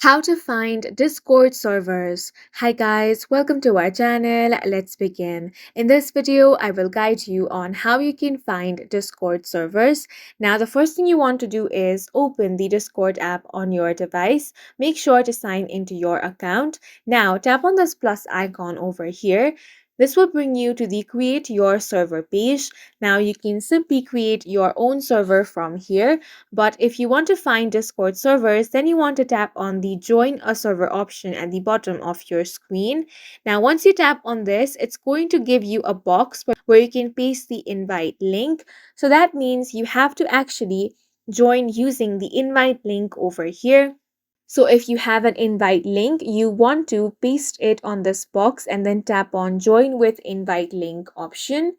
How to find Discord servers. Hi guys, welcome to our channel. Let's begin. In this video, I will guide you on how you can find Discord servers. Now, the first thing you want to do is open the Discord app on your device. Make sure to sign into your account. Now, tap on this plus icon over here. This will bring you to the create your server page. Now you can simply create your own server from here. But if you want to find Discord servers, then you want to tap on the join a server option at the bottom of your screen. Now, once you tap on this, it's going to give you a box where you can paste the invite link. So that means you have to actually join using the invite link over here. So if you have an invite link, you want to paste it on this box and then tap on join with invite link option.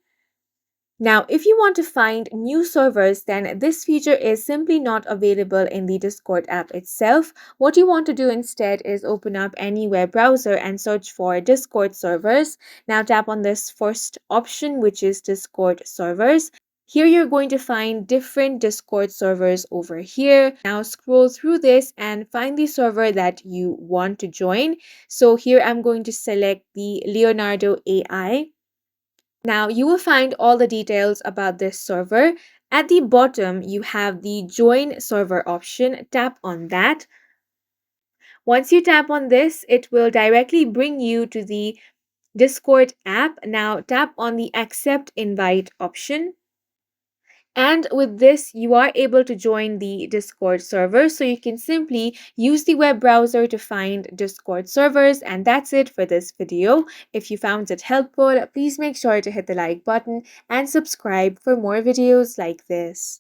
Now, if you want to find new servers, then this feature is simply not available in the Discord app itself. What you want to do instead is open up any web browser and search for Discord servers. Now tap on this first option, which is Discord servers. Here you're going to find different Discord servers over here. Now scroll through this and find the server that you want to join. So here I'm going to select the Leonardo AI. Now you will find all the details about this server. At the bottom, you have the join server option. Tap on that. Once you tap on this, it will directly bring you to the Discord app. Now tap on the accept invite option. And with this, you are able to join the Discord server. So you can simply use the web browser to find Discord servers. And that's it for this video. If you found it helpful, please make sure to hit the like button and subscribe for more videos like this.